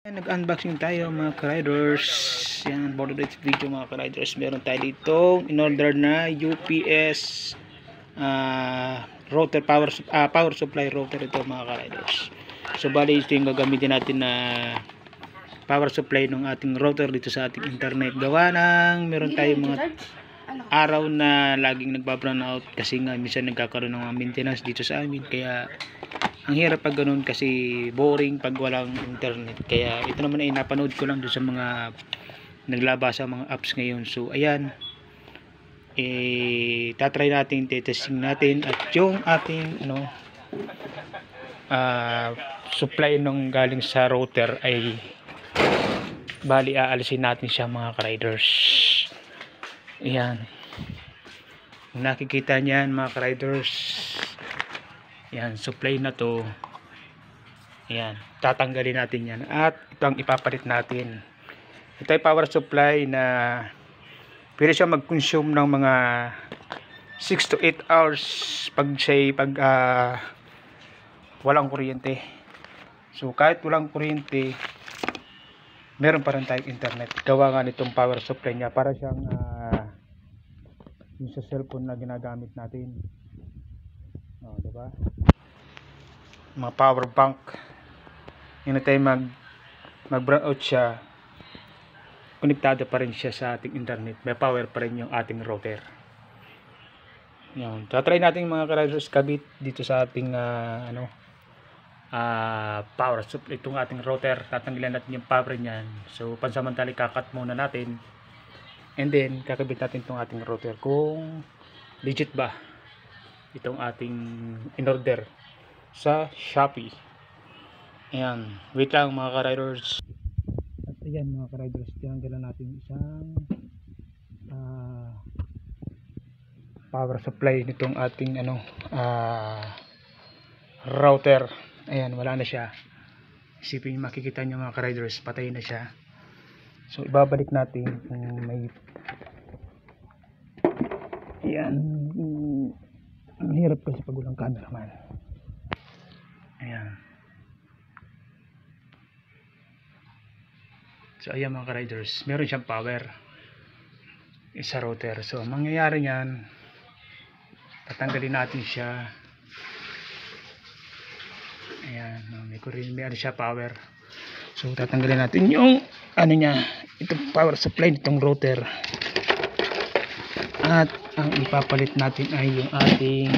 Nag-unboxing tayo mga ka-riders. Yan, for today's video mga ka-riders, meron tayo dito in-order na UPS router, power supply router ito mga ka-riders. So bali ito yung gagamitin natin na power supply ng ating router dito sa ating internet. Gawa ng meron tayong mga araw na laging nagba-brown out kasi nga minsan nagkakaroon ng mga maintenance dito sa amin, kaya ang hirap pag ganun kasi boring pag walang internet. Kaya ito naman ay napanood ko lang doon sa mga naglabas sa mga apps ngayon. So ayan, tatry natin, testing natin at yung ating supply nung galing sa router ay bali aalisin natin siya mga ka-riders. Ayan, kung nakikita niyan mga ka-riders, yan, supply na to. Yan, tatanggalin natin yan at ito ang ipapalit natin. Ito ay power supply na pwede siya mag-consume ng mga 6 to 8 hours pag walang kuryente. So kahit walang kuryente, meron pa rin tayong internet. Gawa nga nitong power supply niya, para siyang yung sa cellphone na ginagamit natin. Diba? Mga power bank. Yung na tayo mag-brown out siya, konektado pa rin siya sa ating internet. May power pa rin yung ating router. Yan. Try natin mga ka-riders kabit dito sa ating power supply itong ating router. Tatanggilan natin yung power niyan. So pansamantali kakat muna natin. And then kakabit natin itong ating router kung legit ba itong ating in-order sa Shopee. Ayan, wait lang mga ka-riders. At ayan mga ka-riders, tinanggalan natin isang power supply nitong ating router. Ayan, wala na siya. Isipin nyo, makikita nyo mga ka-riders, patay na siya. So ibabalik natin kung may ayan. Ang hirap kasi pag walang cameraman. Ayan. So ayan mga ka-riders, meron siyang power sa router. So ang mangyayari niyan, tatanggalin natin siya. Ayan, may siya power. So tatanggalin natin yung niya, itong power supply nitong router. At ang ipapalit natin ay yung ating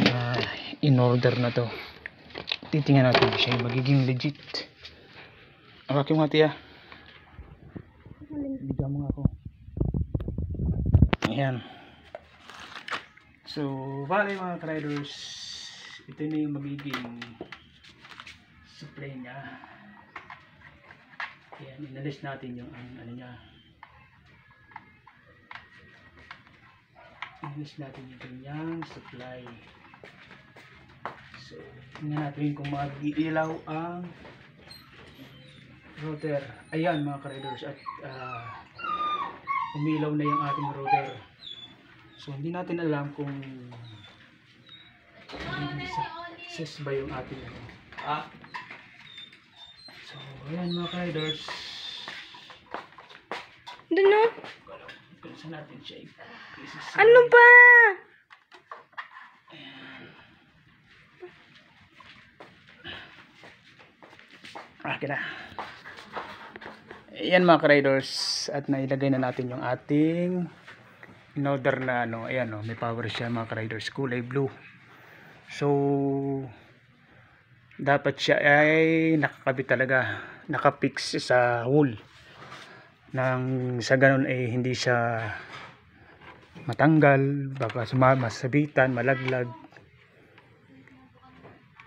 in-order na to. Titingnan natin siya magiging legit. Okay mga tiya, bigyan mo nga ako. Ayan. So bali mga ka-riders, ito na yung magiging supply niya. Ayan, inalis natin yung niya. Inalis natin yung kanyang supply. So tingnan natin kung mag-iilaw ang router. Ayan mga ka-riders, at umilaw na yung ating router. So hindi natin alam kung success ba yung ating So ayan mga ka-riders, Ano? saan natin siya Ano ba? Okay na. Ayan mga ka-riders, at nailagay na natin yung ating in-order na ayan may power siya mga ka-riders, kulay blue. So dapat siya ay nakakabit talaga, nakapix sa wall, nang sa ganun ay hindi siya matanggal, baka masabitan, malaglag.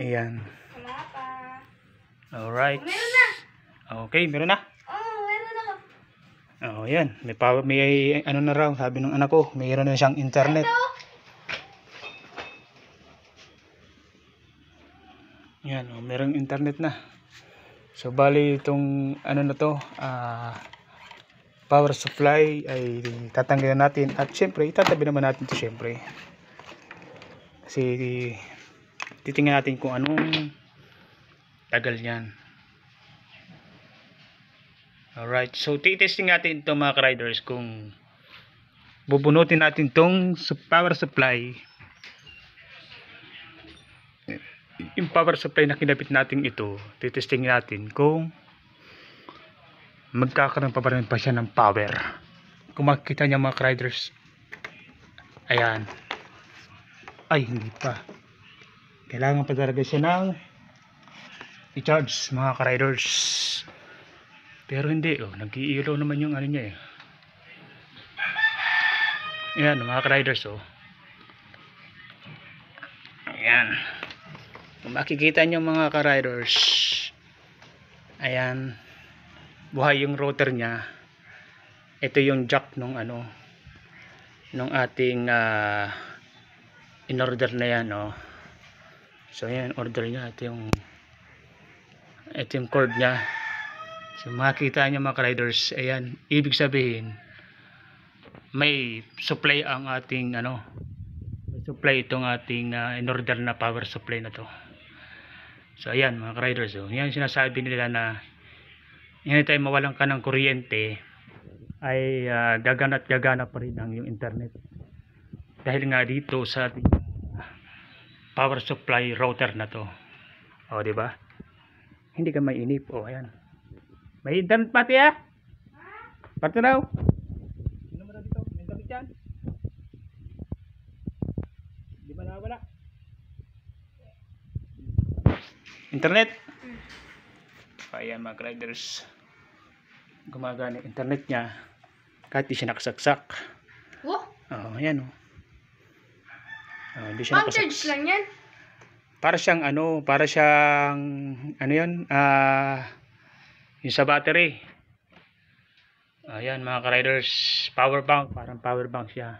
Ayan. Alright. Meron na. Okay, meron na. Meron na. Ayan, may power, may na raw, sabi ng anak ko, mayroon na siyang internet. Yan, merong internet na. So bali itong na to, power supply ay tatanggalin natin, at syempre itatabi naman natin to syempre. Kasi titingnan natin kung anong tagal niyan. Alright, so titesting natin ito mga riders kung bubunutin natin tong power supply. Yung power supply na kinabit natin ito, titesting natin kung magkakaroon pa ba rin pa siya ng power. Kung makikita niya mga riders, ayan, ay hindi pa, kailangan pa talaga siya ng i-charge mga riders. Pero hindi, oh, nag-iilaw naman yung ano niya eh. Ayan mga riders, oh. Ayan. Kung makikita nyo mga ka-riders, ayan, buhay yung rotor niya. Ito yung jack nung ano, nung ating in order na yan, oh. So ayan, order niya, ito yung cord niya. So makikita nyo mga ka-riders, ayan, ibig sabihin may supply ang ating ano, may supply itong ating in order na power supply na to. So ayan mga riders, oh, yan sinasabi nila na anytime mawalan ka ng kuryente ay gagana at gagana pa rin ang yung internet, dahil nga dito sa ating power supply router na to. O di ba? Hindi ka mainip. O ayan, may internet pati ah. Pati raw. Sino mo na dito? May internet yan? Di ba nawala? Internet? Ayan mga riders, gumagana yung internet niya kahit di siya nakasaksak. Wow. Ayan, oh. Hindi siya Pang charge lang yan. para siyang ano yun, yung sa battery. Ayan mga ka-riders, power bank, parang power bank siya.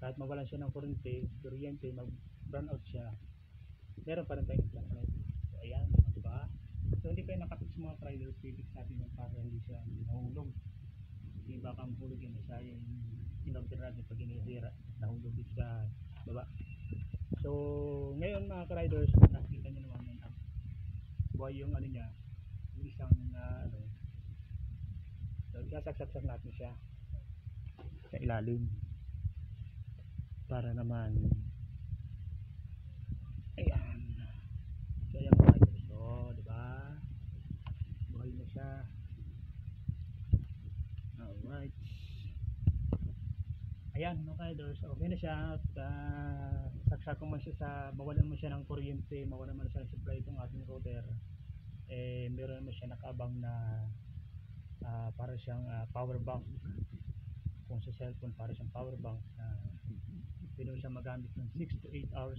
Kahit mawalan siya ng kuryente, mag-burn out siya, meron pa rin tayong internet. So ayan, diba? So hindi kayo nakapit sa mga riders, pipit natin yung para hindi siya nahulog. Hindi baka mahulog yun, isa yung in-order natin pag inihira, nahulog din sa baba. So ngayon mga ka-riders, nakikita nyo naman yun, buhay yung ano niya, yung isang ano. So sasaksak natin siya sa ilalim para naman, ayan. So ayan mga riders, so diba, buhay na siya. Alright, ayan mga riders, okay na siya. At saksak ko man siya sa, mawalan mo siya ng kuryente, mawalan man siya ng supply itong ating router, eh meron mo siya nakaabang na para siyang power bank. Kung sa cellphone, para siyang power bank na pwede mo siya magamit ng 6 to 8 hours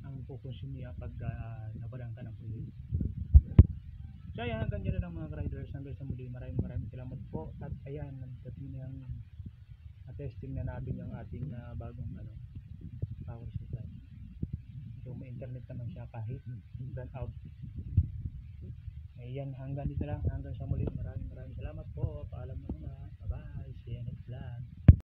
ang pukonsume niya pag nawalan ka ng kuryente. So ayan, hanggang dyan na lang mga riders. Hanggang sa muli, maraming salamat po. At ayan, nagdating na yung testing na natin yung ating bagong power supply. So may internet naman siya kahit burn out. Ayan, hanggang dito lang. Hanggang sa muli, maraming salamat.